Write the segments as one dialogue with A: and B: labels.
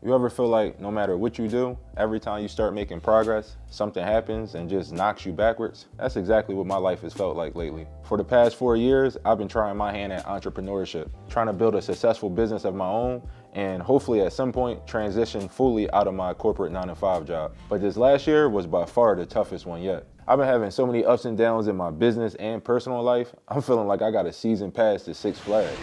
A: You ever feel like no matter what you do, every time you start making progress, something happens and just knocks you backwards? That's exactly what my life has felt like lately. For the past 4 years, I've been trying my hand at entrepreneurship, trying to build a successful business of my own, and hopefully at some point transition fully out of my corporate 9-to-5 job. But this last year was by far the toughest one yet. I've been having so many ups and downs in my business and personal life, I'm feeling like I got a season pass to Six Flags.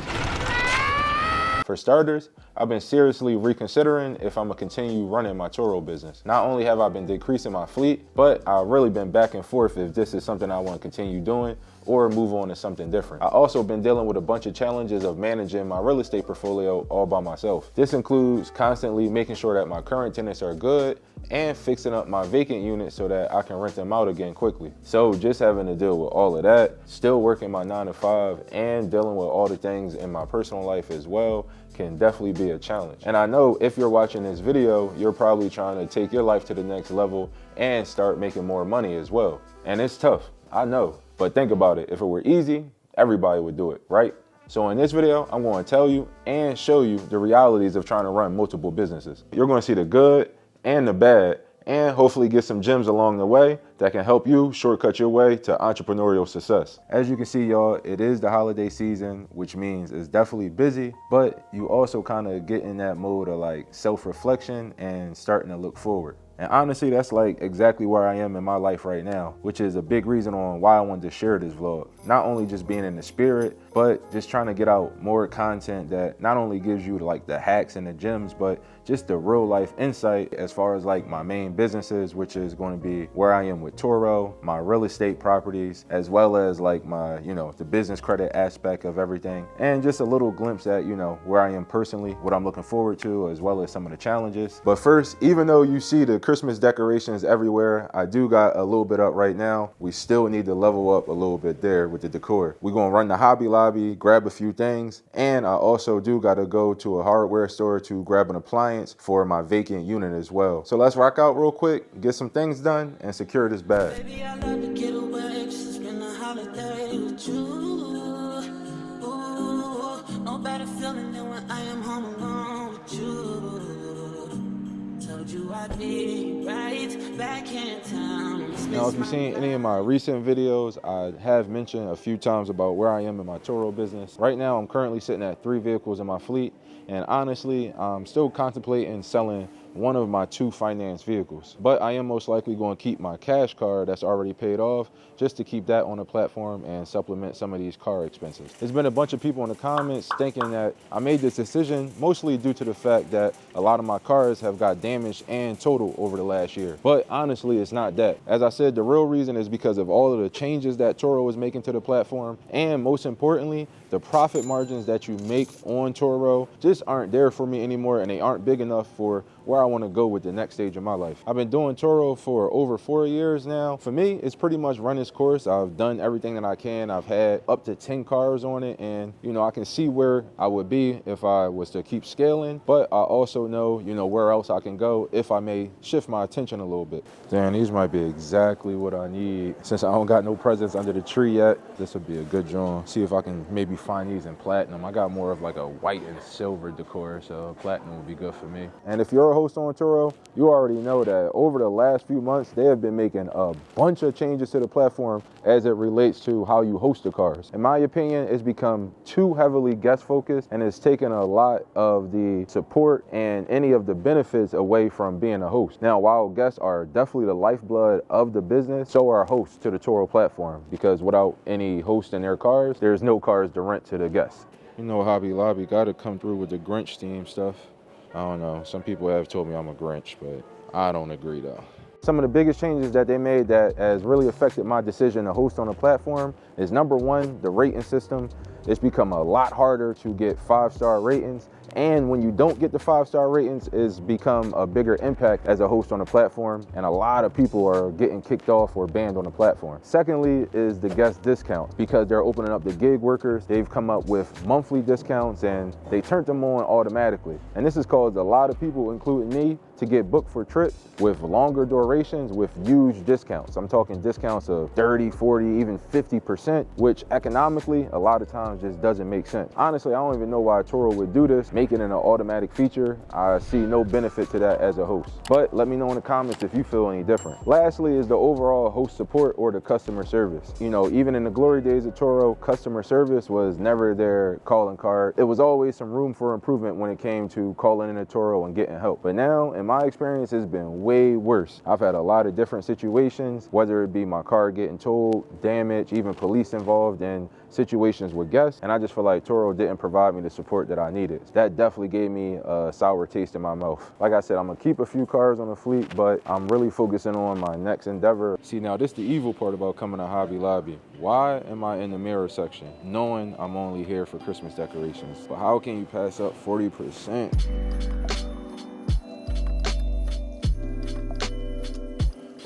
A: For starters, I've been seriously reconsidering if I'm gonna continue running my TURO business. Not only have I been decreasing my fleet, but I've really been back and forth if this is something I want to continue doing or move on to something different. I've also been dealing with a bunch of challenges of managing my real estate portfolio all by myself. This includes constantly making sure that my current tenants are good and fixing up my vacant units so that I can rent them out again quickly. So just having to deal with all of that, still working my 9-to-5 and dealing with all the things in my personal life as well can definitely be a challenge. And I know if you're watching this video, you're probably trying to take your life to the next level and start making more money as well. And it's tough, I know, but think about it. If it were easy, everybody would do it, right? So in this video, I'm going to tell you and show you the realities of trying to run multiple businesses. You're going to see the good and the bad, and hopefully get some gems along the way that can help you shortcut your way to entrepreneurial success. As you can see, y'all, it is the holiday season, which means it's definitely busy, but you also kind of get in that mode of like self-reflection and starting to look forward. And honestly, that's like exactly where I am in my life right now, which is a big reason on why I wanted to share this vlog. Not only just being in the spirit, but just trying to get out more content that not only gives you like the hacks and the gems, but just the real life insight as far as like my main businesses, which is going to be where I am with TURO, my real estate properties, as well as like my, the business credit aspect of everything. And just a little glimpse at, where I am personally, what I'm looking forward to, as well as some of the challenges. But first, even though you see the Christmas decorations everywhere, I do got a little bit up right now. We still need to level up a little bit there with the decor. We're gonna run the Hobby Lobby, grab a few things, and I also do gotta go to a hardware store to grab an appliance for my vacant unit as well. So let's rock out real quick, get some things done, and secure this bag.
B: Baby, I love to get away, just spend the holiday with you. Ooh, no better feeling than when I am home alone with you. Told you I'd be right back in town.
A: Now, if you've seen any of my recent videos, I have mentioned a few times about where I am in my TURO business. Right now, I'm currently sitting at 3 vehicles in my fleet, and honestly, I'm still contemplating selling one of my 2 finance vehicles, but I am most likely going to keep my cash car that's already paid off just to keep that on the platform and supplement some of these car expenses. There's been a bunch of people in the comments thinking that I made this decision mostly due to the fact that a lot of my cars have got damaged and totaled over the last year, but honestly, it's not that. As I said, the real reason is because of all of the changes that TURO is making to the platform, and most importantly, the profit margins that you make on TURO just aren't there for me anymore, and they aren't big enough for where I want to go with the next stage of my life. I've been doing TURO for over 4 years now. For me, it's pretty much run its course. I've done everything that I can. I've had up to 10 cars on it, and I can see where I would be if I was to keep scaling, but I also know, where else I can go if I may shift my attention a little bit. Damn, these might be exactly what I need. Since I don't got no presents under the tree yet, this would be a good joint. See if I can maybe find these in platinum. I got more of like a white and silver decor, so platinum would be good for me. And if you're a host on TURO, you already know that over the last few months, they have been making a bunch of changes to the platform as it relates to how you host the cars. In my opinion, it's become too heavily guest focused, and it's taken a lot of the support and any of the benefits away from being a host. Now, while guests are definitely the lifeblood of the business, so are hosts to the TURO platform, because without any host in their cars, there's no cars to rent to the guests. Hobby Lobby gotta come through with the Grinch theme stuff. I don't know, some people have told me I'm a Grinch, but I don't agree though. Some of the biggest changes that they made that has really affected my decision to host on a platform is number 1, the rating system. It's become a lot harder to get 5-star ratings, and when you don't get the 5-star ratings, it's become a bigger impact as a host on the platform, and a lot of people are getting kicked off or banned on the platform. Secondly is the guest discounts. Because they're opening up the gig workers, they've come up with monthly discounts and they turned them on automatically. And this has caused a lot of people, including me, to get booked for trips with longer durations with huge discounts. I'm talking discounts of 30, 40, even 50%, which economically a lot of times just doesn't make sense. Honestly, I don't even know why TURO would do this. make it an automatic feature, I see no benefit to that as a host. But let me know in the comments if you feel any different. Lastly is the overall host support or the customer service. You know, even in the glory days of TURO, customer service was never their calling card. It was always some room for improvement when it came to calling in a TURO and getting help. But now, in my experience, it's been way worse. I've had a lot of different situations, whether it be my car getting towed, damage, even police involved in situations with guests, and I just feel like TURO didn't provide me the support that I needed. That definitely gave me a sour taste in my mouth. Like I said, I'm gonna keep a few cars on the fleet, but I'm really focusing on my next endeavor. See, now this is the evil part about coming to Hobby Lobby. Why am I in the mirror section, knowing I'm only here for Christmas decorations? But how can you pass up 40%?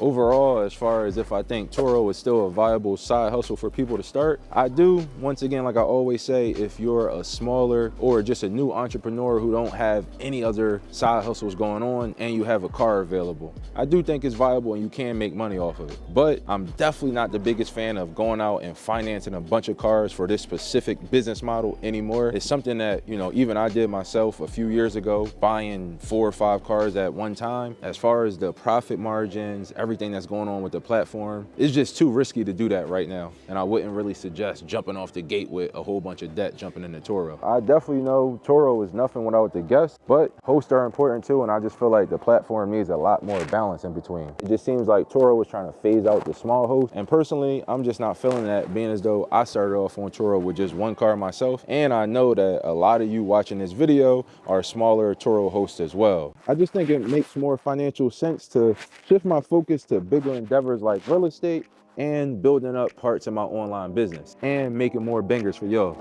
A: Overall, as far as if I think TURO is still a viable side hustle for people to start, I do. Once again, like I always say, if you're a smaller or just a new entrepreneur who don't have any other side hustles going on and you have a car available, I do think it's viable and you can make money off of it. But I'm definitely not the biggest fan of going out and financing a bunch of cars for this specific business model anymore. It's something that, you know, even I did myself a few years ago, buying 4 or 5 cars at one time. As far as the profit margins, everything that's going on with the platform, it's just too risky to do that right now. And I wouldn't really suggest jumping off the gate with a whole bunch of debt jumping into TURO. I definitely know TURO is nothing without the guests, but hosts are important too, and I just feel like the platform needs a lot more balance in between. It just seems like TURO is trying to phase out the small hosts, and personally, I'm just not feeling that, being as though I started off on TURO with just 1 car myself, and I know that a lot of you watching this video are smaller TURO hosts as well. I just think it makes more financial sense to shift my focus to bigger endeavors like real estate and building up parts of my online business and making more bangers for y'all.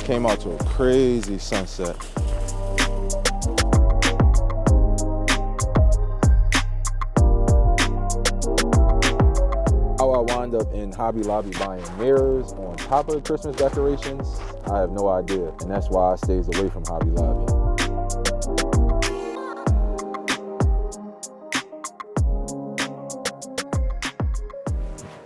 A: Came out to a crazy sunset. How I wound up in Hobby Lobby buying mirrors on top of the Christmas decorations, I have no idea, and that's why I stays away from Hobby Lobby.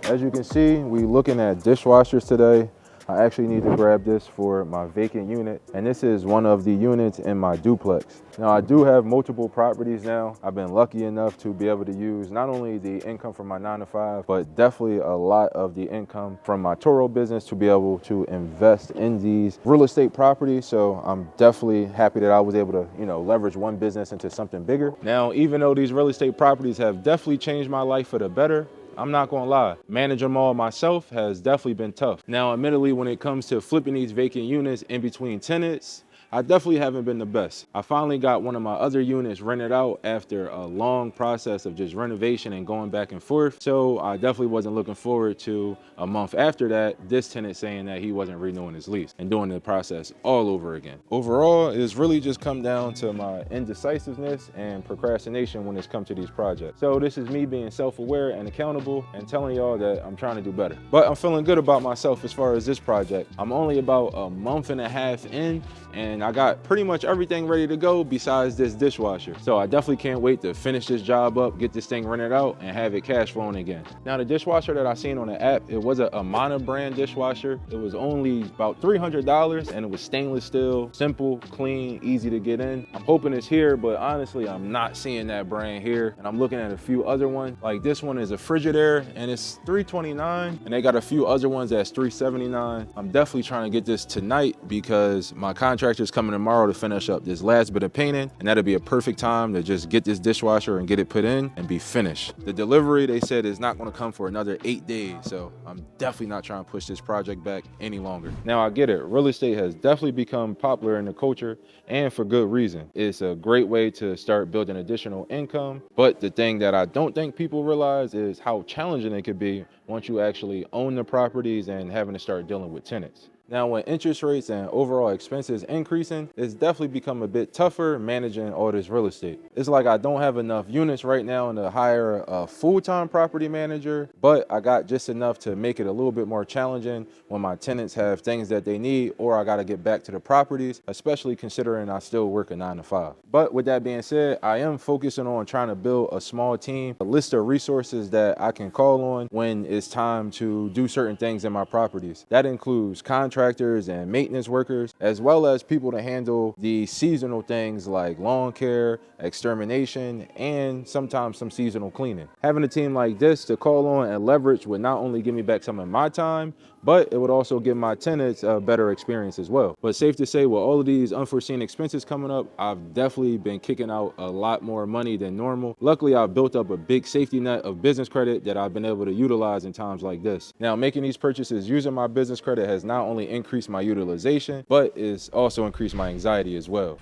A: As you can see, we looking at dishwashers today. I actually need to grab this for my vacant unit, and this is one of the units in my duplex. Now, I do have multiple properties now. I've been lucky enough to be able to use not only the income from my 9-to-5, but definitely a lot of the income from my TURO business to be able to invest in these real estate properties. So I'm definitely happy that I was able to, you know, leverage one business into something bigger. Now, even though these real estate properties have definitely changed my life for the better, I'm not gonna lie, managing them all myself has definitely been tough. Now, admittedly, when it comes to flipping these vacant units in between tenants, I definitely haven't been the best. I finally got one of my other units rented out after a long process of just renovation and going back and forth. So I definitely wasn't looking forward to a month after that, this tenant saying that he wasn't renewing his lease and doing the process all over again. Overall, it's really just come down to my indecisiveness and procrastination when it's come to these projects. So this is me being self-aware and accountable and telling y'all that I'm trying to do better. But I'm feeling good about myself as far as this project. I'm only about a month and a half in, and I got pretty much everything ready to go besides this dishwasher. So I definitely can't wait to finish this job up, get this thing rented out, and have it cash flowing again. Now, the dishwasher that I seen on the app, it was a Amana brand dishwasher. It was only about $300, and it was stainless steel, simple, clean, easy to get in. I'm hoping it's here, but honestly, I'm not seeing that brand here. And I'm looking at a few other ones. Like this one is a Frigidaire, and it's $329, and they got a few other ones that's $379. I'm definitely trying to get this tonight because my contractor's coming tomorrow to finish up this last bit of painting, and that'll be a perfect time to just get this dishwasher and get it put in and be finished. The delivery, they said, is not going to come for another 8 days, so I'm definitely not trying to push this project back any longer. Now, I get it, real estate has definitely become popular in the culture, and for good reason. It's a great way to start building additional income, but the thing that I don't think people realize is how challenging it could be once you actually own the properties and having to start dealing with tenants. Now, when interest rates and overall expenses increasing, it's definitely become a bit tougher managing all this real estate. It's like I don't have enough units right now to hire a full-time property manager, but I got just enough to make it a little bit more challenging when my tenants have things that they need, or I got to get back to the properties, especially considering I still work a 9-to-5. But with that being said, I am focusing on trying to build a small team, a list of resources that I can call on when it's time to do certain things in my properties. That includes contractors and maintenance workers, as well as people to handle the seasonal things like lawn care, extermination, and sometimes some seasonal cleaning. Having a team like this to call on and leverage would not only give me back some of my time, but it would also give my tenants a better experience as well. But safe to say, with all of these unforeseen expenses coming up, I've definitely been kicking out a lot more money than normal. Luckily, I've built up a big safety net of business credit that I've been able to utilize in times like this. Now, making these purchases using my business credit has not only increased my utilization, but it's also increased my anxiety as well.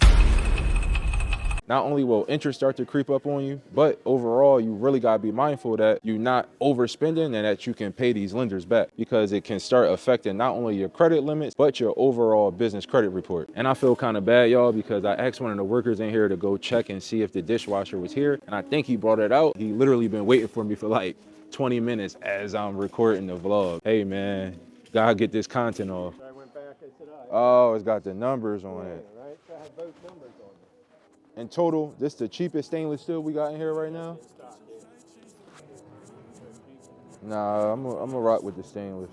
A: Not only will interest start to creep up on you, but overall, you really gotta be mindful that you're not overspending and that you can pay these lenders back, because it can start affecting not only your credit limits, but your overall business credit report. And I feel kind of bad, y'all, because I asked one of the workers in here to go check and see if the dishwasher was here. And I think he brought it out. He literally been waiting for me for like 20 minutes as I'm recording the vlog. Hey man, gotta get this content off.
C: I went back, I said,
A: Oh, it's got the numbers on it.
C: right? So I have both numbers on it.
A: In total, this is the cheapest stainless steel we got in here right now? Nah, I'm gonna rock with the stainless.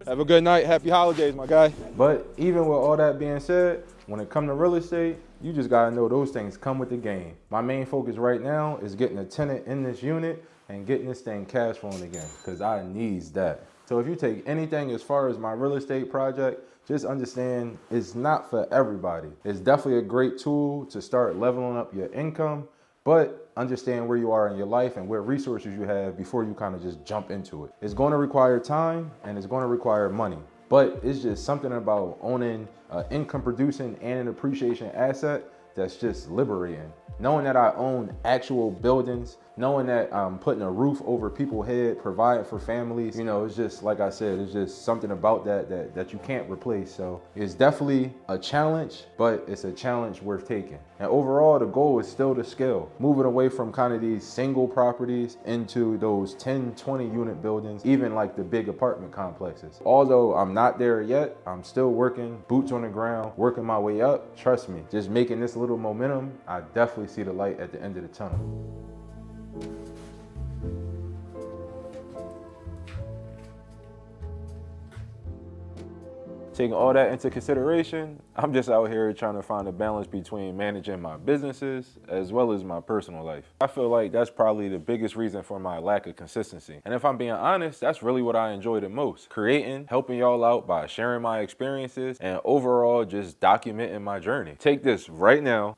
A: Have a good night. Happy holidays, my guy. But even with all that being said, when it comes to real estate, you just gotta know those things come with the game. My main focus right now is getting a tenant in this unit and getting this thing cash flowing again, because I needs that. So if you take anything as far as my real estate project, just understand it's not for everybody. It's definitely a great tool to start leveling up your income, but understand where you are in your life and what resources you have before you kind of just jump into it. It's going to require time and it's going to require money, but it's just something about owning an income producing and an appreciation asset that's just liberating. Knowing that I own actual buildings, knowing that I'm putting a roof over people's head, providing for families, you know, it's just, like I said, it's just something about that you can't replace. So it's definitely a challenge, but it's a challenge worth taking. And overall, the goal is still to scale, moving away from kind of these single properties into those 10, 20 unit buildings, even like the big apartment complexes. Although I'm not there yet, I'm still working, boots on the ground, working my way up. Trust me, just making this little momentum, I definitely see the light at the end of the tunnel. Taking all that into consideration, I'm just out here trying to find a balance between managing my businesses as well as my personal life. I feel like that's probably the biggest reason for my lack of consistency. And if I'm being honest, that's really what I enjoy the most. Creating, helping y'all out by sharing my experiences, and overall just documenting my journey. Take this right now,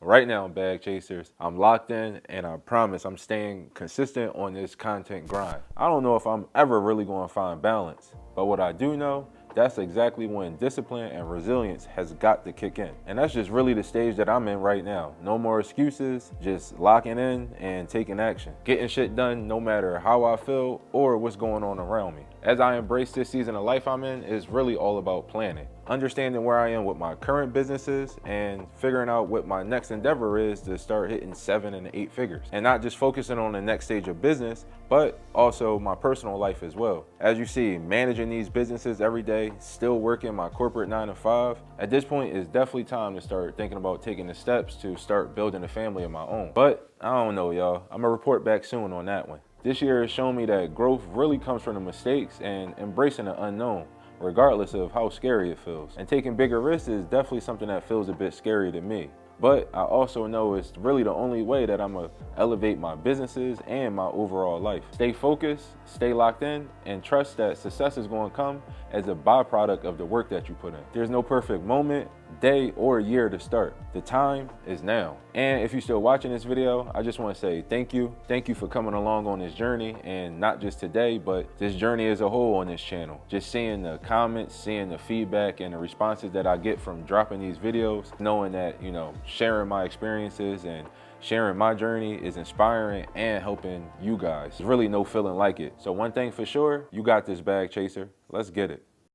A: bag chasers. I'm locked in and I promise I'm staying consistent on this content grind. I don't know if I'm ever really going to find balance, but what I do know, that's exactly when discipline and resilience has got to kick in. And that's just really the stage that I'm in right now. No more excuses, just locking in and taking action. Getting shit done no matter how I feel or what's going on around me. As I embrace this season of life I'm in, it's really all about planning. Understanding where I am with my current businesses and figuring out what my next endeavor is to start hitting 7 and 8 figures. And not just focusing on the next stage of business, but also my personal life as well. As you see, managing these businesses every day, still working my corporate 9-to-5, at this point it's definitely time to start thinking about taking the steps to start building a family of my own. But I don't know, y'all. I'm gonna report back soon on that one. This year has shown me that growth really comes from the mistakes and embracing the unknown, regardless of how scary it feels. And taking bigger risks is definitely something that feels a bit scary to me. But I also know it's really the only way that I'm gonna elevate my businesses and my overall life. Stay focused, stay locked in, and trust that success is gonna come as a byproduct of the work that you put in. There's no perfect moment, day, or year to start. The time is now. And if you're still watching this video, I just want to say thank you. Thank you for coming along on this journey, and not just today, but this journey as a whole on this channel. Just seeing the comments, seeing the feedback and the responses that I get from dropping these videos, knowing that, you know, sharing my experiences and sharing my journey is inspiring and helping you guys. There's really no feeling like it. So one thing for sure, you got this bag, Chaser. Let's get it.